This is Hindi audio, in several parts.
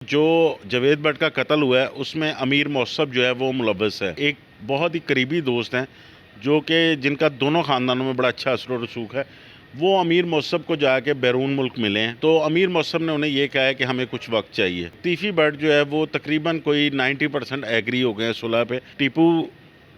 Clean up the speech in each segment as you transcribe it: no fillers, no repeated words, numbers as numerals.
जो जावेद भट्ट का कत्ल हुआ है उसमें अमीर मौसम जो है वो मुलव्वस है। एक बहुत ही करीबी दोस्त हैं जो कि जिनका दोनों ख़ानदानों में बड़ा अच्छा असर रसूख है। वो अमीर मौसम को जाके बैरून मुल्क मिले हैं, तो अमीर मौसम ने उन्हें ये कहा है कि हमें कुछ वक्त चाहिए। तीफी भट्ट जो है वो तकरीबन कोई 90% एग्री हो गए हैं सुलह पे। टीपू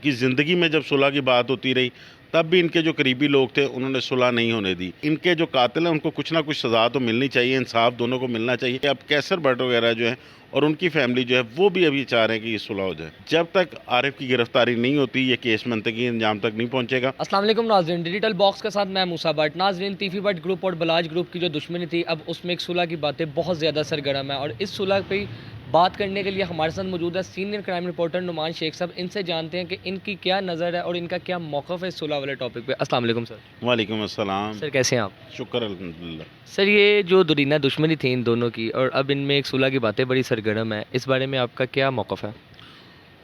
की ज़िंदगी में जब सुलह की बात होती रही तब भी इनके जो करीबी लोग थे उन्होंने सुलह नहीं होने दी। इनके जो कातिल हैं उनको कुछ ना कुछ सज़ा तो मिलनी चाहिए, इंसाफ दोनों को मिलना चाहिए। अब कैसर भट्ट वगैरह जो है और उनकी फैमिली जो है वो भी अभी चाह रहे हैं कि ये सुलह हो जाए। जब तक आरिफ की गिरफ्तारी नहीं होती ये केस मंतकी अंजाम तक नहीं पहुंचेगा। अस्सलाम वालेकुम नाज़रीन, डिजिटल बॉक्स के साथ मैं मूसा भट्ट। नाज़रीन, तीफी भट्ट ग्रुप और बलाज ग्रुप की जो दुश्मनी थी, अब उसमें एक सुलह की बातें बहुत ज़्यादा सरगर्म है और इस सुलह पे बात करने के लिए हमारे साथ मौजूद है senior crime reporter Numan Shaikh साहब। इनसे जानते हैं कि इनकी क्या नज़र है और इनका क्या मौक़िफ़ है इस सुलह वाले टॉपिक पे। अस्सलाम वालेकुम सर। वालेकुम अस्सलाम। सर कैसे हैं आप? शुक्र अल्हम्दुलिल्लाह। सर, ये जो दुरीना दुश्मनी थी इन दोनों की और अब इनमें एक सुलह की बातें बड़ी सरगर्म है, इस बारे में आपका क्या मौक़िफ़ है?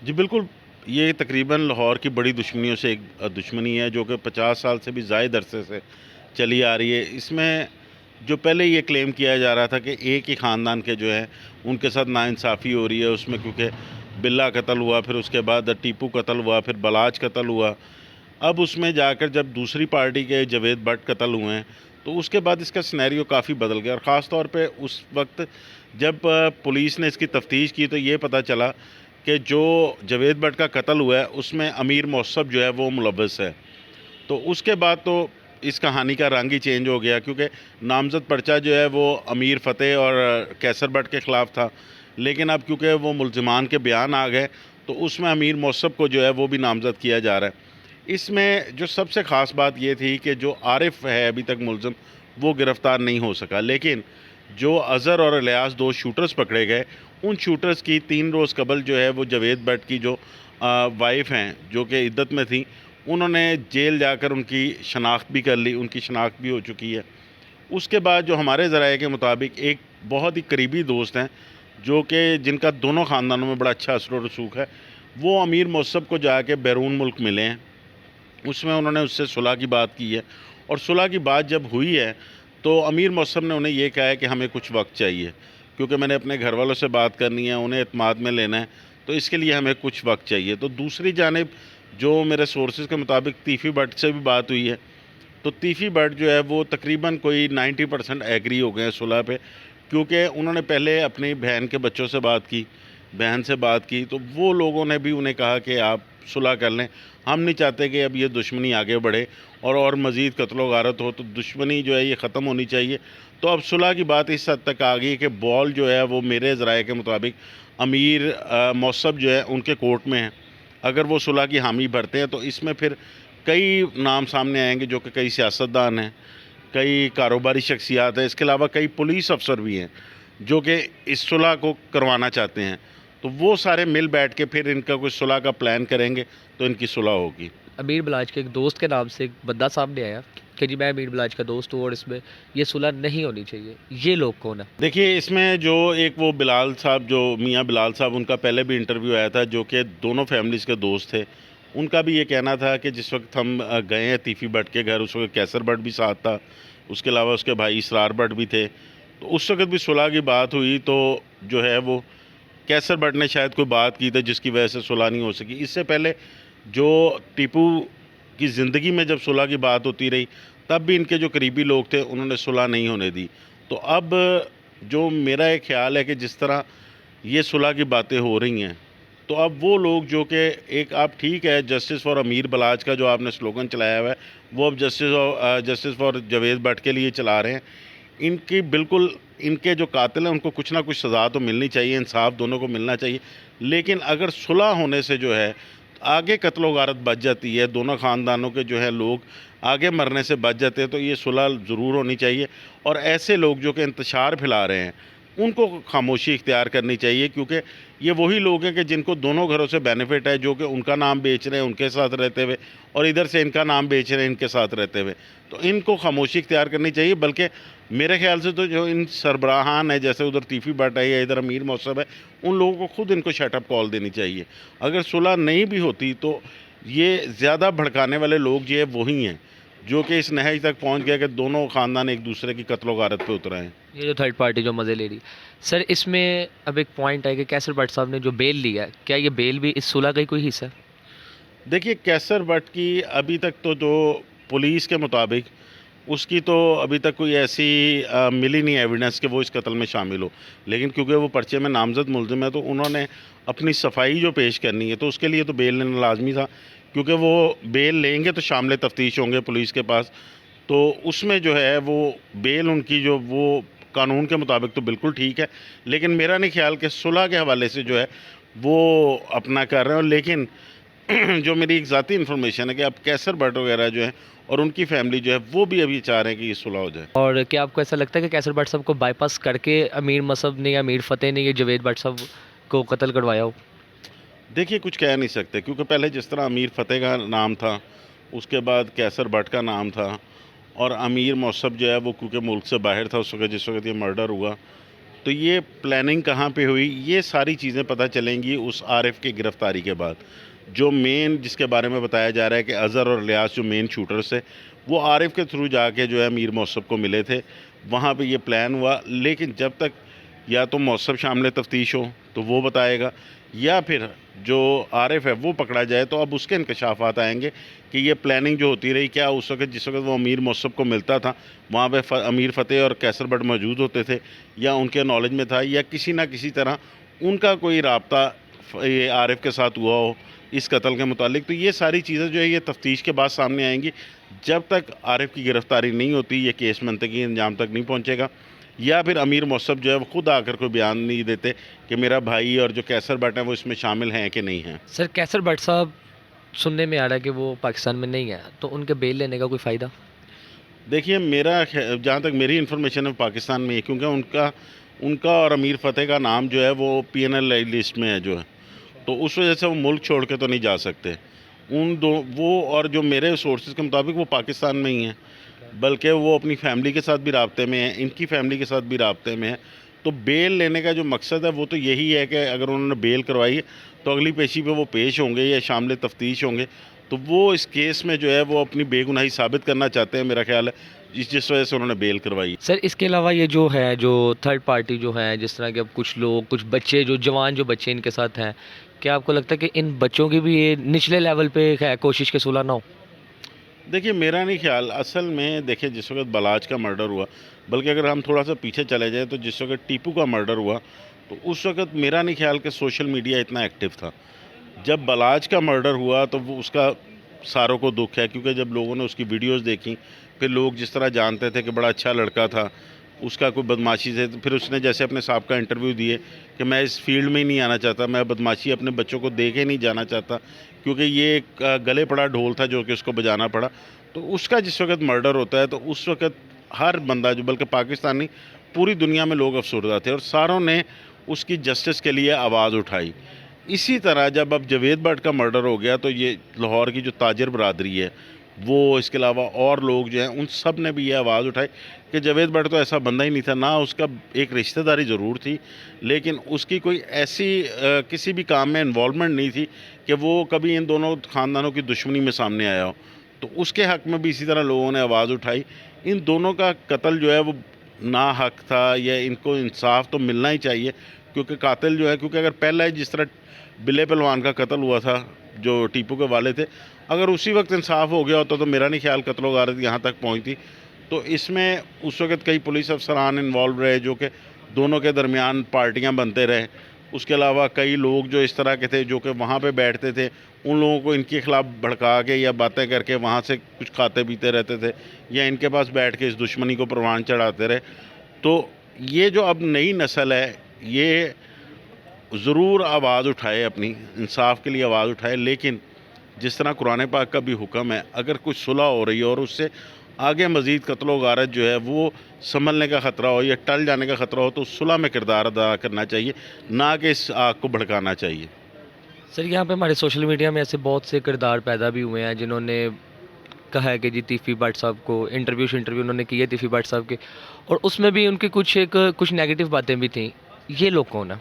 जी बिल्कुल, ये तकरीबन लाहौर की बड़ी दुश्मनियों से एक दुश्मनी है जो कि 50 साल से भी ज़ायद अरसे से चली आ रही है। इसमें जो पहले ये क्लेम किया जा रहा था कि एक ही ख़ानदान के जो है उनके साथ नाइंसाफ़ी हो रही है उसमें, क्योंकि बिल्ला कत्ल हुआ, फिर उसके बाद टीपू कत्ल हुआ, फिर बलाज कत्ल हुआ। अब उसमें जाकर जब दूसरी पार्टी के जावेद भट्ट कत्ल हुए हैं तो उसके बाद इसका सिनेरियो काफ़ी बदल गया और ख़ास तौर पे उस वक्त जब पुलिस ने इसकी तफ्तीश की तो ये पता चला कि जो जावेद भट्ट का कत्ल हुआ है उसमें अमीर मौसम जो है वो मुलव्वस है। तो उसके बाद तो इस कहानी का रंग ही चेंज हो गया, क्योंकि नामज़द पर्चा जो है वो अमीर फ़तेह और कैसर भट्ट के ख़िलाफ़ था, लेकिन अब क्योंकि वो मुल्ज़िमान के बयान आ गए तो उसमें अमीर मौसम को जो है वो भी नामज़द किया जा रहा है। इसमें जो सबसे ख़ास बात ये थी कि जो आरिफ है अभी तक मुलज़िम वो गिरफ़्तार नहीं हो सका, लेकिन जो अज़हर और इलियास दो शूटर्स पकड़े गए, उन शूटर्स की 3 रोज़ कबल जो है वो जावेद भट्ट की जो वाइफ़ हैं जो कि इद्दत में थी, उन्होंने जेल जाकर उनकी शनाख्त भी कर ली, उनकी शनाख्त भी हो चुकी है। उसके बाद जो हमारे ज़राए के मुताबिक एक बहुत ही करीबी दोस्त हैं जो कि जिनका दोनों ख़ानदानों में बड़ा अच्छा असर रसूख है, वो अमीर मौसम को जाके बैरून मुल्क मिले हैं। उसमें उन्होंने उससे सुलह की बात की है और सुलह की बात जब हुई है तो अमीर मौसम ने उन्हें ये कहा है कि हमें कुछ वक्त चाहिए, क्योंकि मैंने अपने घर वालों से बात करनी है, उन्हें एतमाद में लेना है, तो इसके लिए हमें कुछ वक्त चाहिए। तो दूसरी जानिब जो मेरे सोर्सेज़ के मुताबिक तीफ़ी भट्ट से भी बात हुई है, तो तीफ़ी भट्ट जो है वो तकरीबन कोई 90% एग्री हो गए हैं सुलह पे, क्योंकि उन्होंने पहले अपनी बहन के बच्चों से बात की, बहन से बात की, तो वो लोगों ने भी उन्हें कहा कि आप सुलह कर लें, हम नहीं चाहते कि अब ये दुश्मनी आगे बढ़े और मज़ीद कत्लो गारत हो, तो दुश्मनी जो है ये ख़त्म होनी चाहिए। तो अब सुलह की बात इस हद तक आ गई कि बॉल जो है वो मेरे ज़राए के मुताबिक अमीर मौसम जो है उनके कोर्ट में है। अगर वो सुलह की हामी भरते हैं तो इसमें फिर कई नाम सामने आएंगे जो कि कई सियासतदान हैं, कई कारोबारी शख्सियात हैं, इसके अलावा कई पुलिस अफसर भी हैं जो कि इस सुलह को करवाना चाहते हैं। तो वो सारे मिल बैठ के फिर इनका कोई सुलह का प्लान करेंगे तो इनकी सुलह होगी। अमीर बलाज के एक दोस्त के नाम से एक बंदा सामने आया कि जी मैं अमीर बलाज का दोस्त हूँ और इसमें ये सुलह नहीं होनी चाहिए। ये लोग कौन है? देखिए, इसमें जो एक वो बिलाल साहब, जो मियाँ बिलाल साहब, उनका पहले भी इंटरव्यू आया था, जो कि दोनों फैमिलीज़ के दोस्त थे। उनका भी ये कहना था कि जिस वक्त हम गए हैं तीफ़ी भट्ट के घर, उस वक्त कैसर भट्ट भी साथ था, उसके अलावा उसके भाई इसरार भट्ट भी थे। तो उस वक्त भी सुलह की बात हुई तो जो है वो कैसर भट्ट ने शायद कोई बात की थी जिसकी वजह से सुलह नहीं हो सकी। इससे पहले जो टीपू की ज़िंदगी में जब सुलह की बात होती रही तब भी इनके जो करीबी लोग थे उन्होंने सुलह नहीं होने दी। तो अब जो मेरा एक ख़्याल है कि जिस तरह ये सुलह की बातें हो रही हैं, तो अब वो लोग जो कि एक, आप ठीक है जस्टिस फॉर अमीर बलाज का जो आपने स्लोगन चलाया हुआ है वो अब जस्टिस फॉर जावेद भट्ट के लिए चला रहे हैं। इनकी बिल्कुल, इनके जो कातिल हैं उनको कुछ ना कुछ सज़ा तो मिलनी चाहिए, इंसाफ दोनों को मिलना चाहिए। लेकिन अगर सुलह होने से जो है आगे कत्लो गारत बच जाती है, दोनों ख़ानदानों के जो है लोग आगे मरने से बच जाते हैं, तो ये सुलह ज़रूर होनी चाहिए। और ऐसे लोग जो कि इंतशार फैला रहे हैं उनको खामोशी इख्तियार करनी चाहिए, क्योंकि ये वही लोग हैं कि जिनको दोनों घरों से बेनिफिट है, जो कि उनका नाम बेच रहे हैं उनके साथ रहते हुए और इधर से इनका नाम बेच रहे हैं इनके साथ रहते हुए। तो इनको खामोशी इख्तियार करनी चाहिए। बल्कि मेरे ख़्याल से तो जो इन सरबराहान है, जैसे उधर तीफ़ी भट्ट है या इधर अमीर मौसम है, उन लोगों को खुद इनको शटअप कॉल देनी चाहिए। अगर सुलह नहीं भी होती तो ये ज़्यादा भड़काने वाले लोग जो है वही हैं जो कि इस नहज तक पहुंच गया कि दोनों ख़ानदान एक दूसरे की कत्ल गारत पे उतरे हैं। ये जो थर्ड पार्टी जो मज़े ले रही सर, इसमें अब एक पॉइंट है कि कैसर भट्ट साहब ने जो बेल लिया है, क्या ये बेल भी इस सुलह का ही कोई हिस्सा है? देखिए, कैसर भट्ट की अभी तक तो जो पुलिस के मुताबिक उसकी तो अभी तक कोई ऐसी मिली नहीं एविडेंस कि वो इस कत्ल में शामिल हो। लेकिन क्योंकि वो पर्चे में नामजद मुलजिम है तो उन्होंने अपनी सफाई जो पेश करनी है तो उसके लिए तो बेल लेना लाजमी था, क्योंकि वो बेल लेंगे तो शामिल तफ्तीश होंगे पुलिस के पास। तो उसमें जो है वो बेल उनकी जो वो कानून के मुताबिक तो बिल्कुल ठीक है, लेकिन मेरा नहीं ख्याल कि सुलह के हवाले से जो है वो अपना कर रहे हो। लेकिन जो मेरी एक ज़ाती इन्फॉर्मेशन है कि अब कैसर भट्ट वगैरह जो है और उनकी फैमिली जो है वो भी अभी चाह रहे हैं कि ये सुलह हो जाए। और क्या आपको ऐसा लगता है कि कैसर भट्ट साहब को बाईपास करके अमीर मसहब ने या अमीर फ़तेह ने ये जावेद भट्ट साहब को कत्ल करवाया हो? देखिए, कुछ कह नहीं सकते, क्योंकि पहले जिस तरह अमीर फ़तेह का नाम था, उसके बाद कैसर भट्ट का नाम था, और अमीर मौसम जो है वो क्योंकि मुल्क से बाहर था उस वक्त जिस वक्त ये मर्डर हुआ। तो ये प्लानिंग कहाँ पे हुई, ये सारी चीज़ें पता चलेंगी उस आरिफ की गिरफ़्तारी के बाद। जो मेन जिसके बारे में बताया जा रहा है कि अज़हर और लियास जो मेन शूटर्स थे, वो आरिफ के थ्रू जाके जो है मीर मौसम को मिले थे, वहाँ पे ये प्लान हुआ। लेकिन जब तक या तो मौसम शामिल तफ्तीश हो तो वो बताएगा, या फिर जो आरिफ है वो पकड़ा जाए तो अब उसके इंकशाफात आएंगे कि ये प्लानिंग जो होती रही, क्या उस वक्त जिस वक्त वो अमीर मौसम को मिलता था वहाँ पे अमीर फ़तेह और कैसर भट्ट मौजूद होते थे, या उनके नॉलेज में था, या किसी ना किसी तरह उनका कोई रब्ता ये आरिफ के साथ हुआ हो इस कत्ल के मुतालिक। तो ये सारी चीज़ें जो है ये तफ्तीश के बाद सामने आएंगी। जब तक आरिफ की गिरफ़्तारी नहीं होती ये केस मंतकी अंजाम तक नहीं पहुँचेगा, या फिर अमीर मौसम जो है वो खुद आकर कोई बयान नहीं देते कि मेरा भाई और जो कैसर भट्ट है वो इसमें शामिल हैं कि नहीं हैं। सर, कैसर भट्ट साहब सुनने में आ रहा है कि वो पाकिस्तान में नहीं है, तो उनके बेल लेने का कोई फ़ायदा? देखिए, जहाँ तक मेरी इन्फॉर्मेशन है वो पाकिस्तान में है, क्योंकि उनका उनका और अमीर फ़तेह का नाम जो है वो PNL लिस्ट में है जो है, तो उस वजह से वो मुल्क छोड़ के तो नहीं जा सकते। उन दो वो और जो मेरे सोर्सेज के मुताबिक वो पाकिस्तान में ही हैं, बल्कि वो अपनी फैमिली के साथ भी राब्ते में हैं, इनकी फैमिली के साथ भी राब्ते में हैं। तो बेल लेने का जो मकसद है वो तो यही है कि अगर उन्होंने बेल करवाई है तो अगली पेशी पे वो पेश होंगे या शामिल तफ्तीश होंगे, तो वो इस केस में जो है वो अपनी बेगुनाही साबित करना चाहते हैं, मेरा ख्याल है, जिस वजह से उन्होंने बेल करवाई है। सर, इसके अलावा ये जो है जो थर्ड पार्टी जो है, जिस तरह के अब कुछ लोग, कुछ बच्चे जो जवान जो बच्चे इनके साथ हैं, क्या आपको लगता है कि इन बच्चों की भी ये निचले लेवल पे है कोशिश के सुलह ना हो? देखिए, मेरा नहीं ख्याल, असल में देखिए जिस वक्त बलाज का मर्डर हुआ, बल्कि अगर हम थोड़ा सा पीछे चले जाएँ तो जिस वक्त टीपू का मर्डर हुआ तो उस वक्त मेरा नहीं ख्याल कि सोशल मीडिया इतना एक्टिव था। जब बलाज का मर्डर हुआ तो वो उसका सारों को दुख है, क्योंकि जब लोगों ने उसकी वीडियोस देखी, फिर लोग जिस तरह जानते थे कि बड़ा अच्छा लड़का था, उसका कोई बदमाशी से, फिर उसने जैसे अपने साहब का इंटरव्यू दिए कि मैं इस फील्ड में ही नहीं आना चाहता, मैं बदमाशी अपने बच्चों को दे के नहीं जाना चाहता, क्योंकि ये एक गले पड़ा ढोल था जो कि उसको बजाना पड़ा। तो उसका जिस वक्त मर्डर होता है तो उस वक्त हर बंदा जो, बल्कि पाकिस्तान नहीं पूरी दुनिया में लोग अफसरदा थे और सारों ने उसकी जस्टिस के लिए आवाज़ उठाई। इसी तरह जब अब जावेद भट्ट का मर्डर हो गया तो ये लाहौर की जो ताजर बरादरी है वो, इसके अलावा और लोग जो हैं, उन सब ने भी ये आवाज़ उठाई कि जावेद भट्ट तो ऐसा बंदा ही नहीं था, ना उसका एक रिश्तेदारी ज़रूर थी लेकिन उसकी कोई ऐसी किसी भी काम में इन्वॉल्वमेंट नहीं थी कि वो कभी इन दोनों ख़ानदानों की दुश्मनी में सामने आया हो। तो उसके हक़ में भी इसी तरह लोगों ने आवाज़ उठाई। इन दोनों का कत्ल जो है वो ना हक था, या इनको इंसाफ तो मिलना ही चाहिए, क्योंकि कातिल जो है, क्योंकि अगर पहला जिस तरह बिले पहलवान का कत्ल हुआ था जो टीपू के वाले थे, अगर उसी वक्त इंसाफ हो गया होता तो मेरा नहीं ख्याल कत्ल गारत यहाँ तक पहुँचती। तो इसमें उस वक्त कई पुलिस अफसरान इन्वॉल्व रहे जो कि दोनों के दरमियान पार्टियां बनते रहे। उसके अलावा कई लोग जो इस तरह के थे जो कि वहाँ पे बैठते थे, उन लोगों को इनके ख़िलाफ़ भड़का के या बातें करके वहाँ से कुछ खाते पीते रहते थे, या इनके पास बैठ के इस दुश्मनी को परवान चढ़ाते रहे। तो ये जो अब नई नस्ल है ये ज़रूर आवाज़ उठाए, अपनी इंसाफ के लिए आवाज़ उठाए, लेकिन जिस तरह कुरान पाक का भी हुक्म है, अगर कुछ सुलह हो रही है और उससे आगे मज़ीद कत्ल व गारत जो है वो संभलने का ख़तरा हो या टल जाने का ख़तरा हो तो उस सुलह में किरदार अदा करना चाहिए, ना कि इस आग को भड़काना चाहिए। सर, यहाँ पे हमारे सोशल मीडिया में ऐसे बहुत से किरदार पैदा भी हुए हैं जिन्होंने कहा है कि जी तीफ़ी भट्ट साहब को इंटरव्यू उन्होंने किए तीफ़ी भट्ट साहब के, और उसमें भी उनकी कुछ नेगेटिव बातें भी थी। ये लोग कौन है?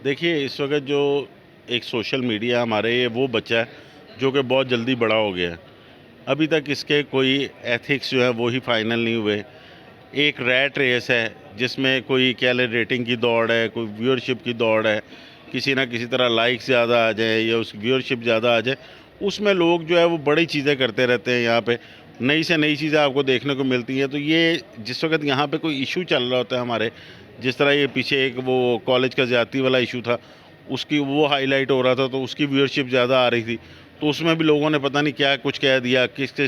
देखिए, इस वक्त जो एक सोशल मीडिया हमारे, ये वो बच्चा है जो कि बहुत जल्दी बड़ा हो गया है। अभी तक इसके कोई एथिक्स जो है वो ही फाइनल नहीं हुए। एक रैट रेस है जिसमें कोई कह ले रेटिंग की दौड़ है, कोई व्यूअरशिप की दौड़ है, किसी ना किसी तरह लाइक्स ज़्यादा आ जाए या उसकी व्यूअरशिप ज़्यादा आ जाए, उसमें लोग जो है वो बड़ी चीज़ें करते रहते हैं। यहाँ पे नई से नई चीज़ें आपको देखने को मिलती हैं। तो ये जिस वक्त यहाँ पे कोई इशू चल रहा होता है हमारे, जिस तरह ये पीछे एक वो कॉलेज का ज़्यादती वाला इशू था, उसकी वो हाईलाइट हो रहा था तो उसकी व्यूअरशिप ज़्यादा आ रही थी, तो उसमें भी लोगों ने पता नहीं क्या कुछ कह दिया, किस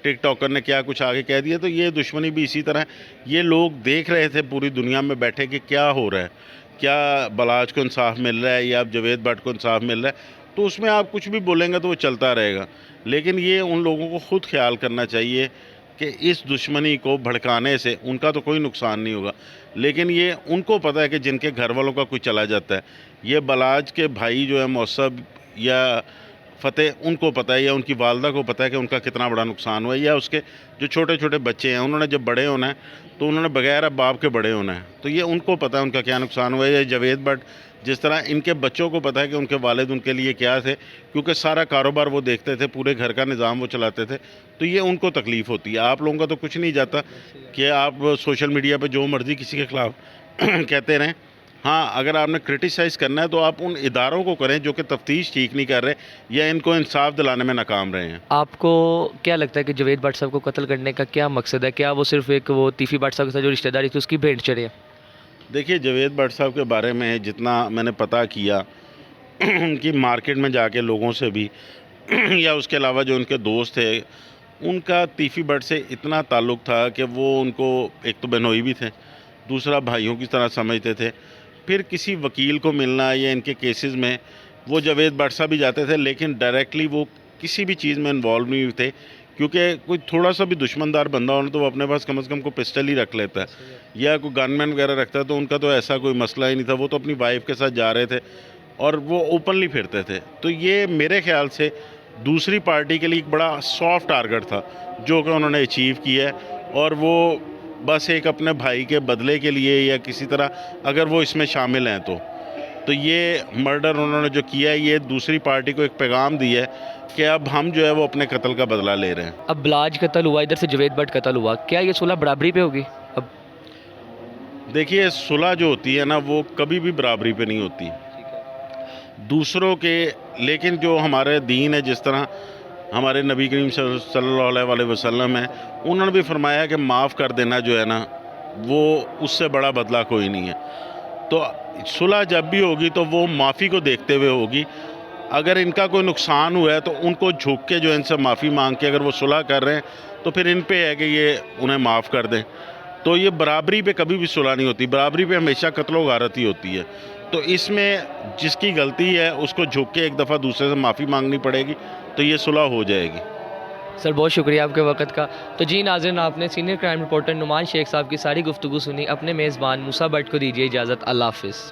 टिकटॉकर ने क्या कुछ आगे कह दिया। तो ये दुश्मनी भी इसी तरह, ये लोग देख रहे थे पूरी दुनिया में बैठे कि क्या हो रहा है, क्या बलाज को इंसाफ मिल रहा है या अब जावेद भट्ट को इंसाफ मिल रहा है। तो उसमें आप कुछ भी बोलेंगे तो वो चलता रहेगा। लेकिन ये उन लोगों को ख़ुद ख्याल करना चाहिए कि इस दुश्मनी को भड़काने से उनका तो कोई नुकसान नहीं होगा, लेकिन ये उनको पता है कि जिनके घर वालों का कोई चला जाता है, ये बलाज के भाई जो है मौसब या फ़तेह, उनको पता है या उनकी वालदा को पता है कि उनका कितना बड़ा नुकसान हुआ है, या उसके जो छोटे छोटे बच्चे हैं उन्होंने जब बड़े होना है तो उन्होंने बगैर अब बाप के बड़े होना है। तो ये उनको पता है उनका क्या नुकसान हुआ है। या जावेद भट्ट, जिस तरह इनके बच्चों को पता है कि उनके वालिद उनके लिए क्या थे, क्योंकि सारा कारोबार वो देखते थे, पूरे घर का निज़ाम वो चलाते थे, तो ये उनको तकलीफ़ होती है। आप लोगों का तो कुछ नहीं जाता कि आप सोशल मीडिया पे जो मर्ज़ी किसी के ख़िलाफ़ कहते रहें। हाँ, अगर आपने क्रिटिसाइज़ करना है तो आप उन इदारों को करें जो कि तफ्तीश ठीक नहीं कर रहे या इनको इंसाफ दिलाने में नाकाम रहे हैं। आपको क्या लगता है कि जावेद भट्ट साहब को कत्ल करने का क्या मकसद है? क्या वो सिर्फ एक वो तीफ़ी भट्ट साहब के साथ जो रिश्तेदारी थी उसकी भेंट चढ़े हैं? देखिए, जावेद भट्ट साहब के बारे में जितना मैंने पता किया उनकी मार्केट में जाके लोगों से भी या उसके अलावा जो उनके दोस्त थे, उनका तीफ़ी भट्ट से इतना ताल्लुक़ था कि वो उनको एक तो बहनोई भी थे, दूसरा भाइयों की तरह समझते थे। फिर किसी वकील को मिलना या इनके केसेस में वो जावेद भट्ट साहब भी जाते थे, लेकिन डायरेक्टली वो किसी भी चीज़ में इन्वॉल्व नहीं थे, क्योंकि कोई थोड़ा सा भी दुश्मनदार बंदा हो तो वो अपने पास कम से कम को पिस्टल ही रख लेता है या कोई गनमैन वगैरह रखता है। तो उनका तो ऐसा कोई मसला ही नहीं था, वो तो अपनी वाइफ के साथ जा रहे थे और वो ओपनली फिरते थे। तो ये मेरे ख्याल से दूसरी पार्टी के लिए एक बड़ा सॉफ्ट टारगेट था जो कि उन्होंने अचीव किया है, और वो बस एक अपने भाई के बदले के लिए या किसी तरह अगर वो इसमें शामिल हैं तो ये मर्डर उन्होंने जो किया है, ये दूसरी पार्टी को एक पैगाम दिया है कि अब हम जो है वो अपने कत्ल का बदला ले रहे हैं। अब बलाज कत्ल हुआ, इधर से जावेद भट्ट कत्ल हुआ, क्या ये सुलह बराबरी पे होगी? अब देखिए, सुलह जो होती है ना वो कभी भी बराबरी पे नहीं होती दूसरों के, लेकिन जो हमारे दीन है, जिस तरह हमारे नबी करीम सल्लल्लाहु अलैहि वसल्लम है, उन्होंने भी फरमाया कि माफ़ कर देना जो है ना वो उससे बड़ा बदला कोई नहीं है। तो सुलह जब भी होगी तो वो माफ़ी को देखते हुए होगी। अगर इनका कोई नुकसान हुआ है तो उनको झुक के जो इनसे माफ़ी मांग के अगर वो सुलह कर रहे हैं तो फिर इन पे है कि ये उन्हें माफ़ कर दें। तो ये बराबरी पे कभी भी सुलह नहीं होती, बराबरी पे हमेशा कत्लो गारत ही होती है। तो इसमें जिसकी गलती है उसको झुक के एक दफ़ा दूसरे से माफ़ी मांगनी पड़ेगी, तो ये सुलह हो जाएगी। सर बहुत शुक्रिया आपके वक्त का। तो जी नाज़रीन, आपने senior crime reporter Numan Shaikh साहब की सारी गुफ्तगू सुनी। अपने मेज़बान मूसा भट्ट को दीजिए इजाज़त। अल्लाह हाफ़िज़।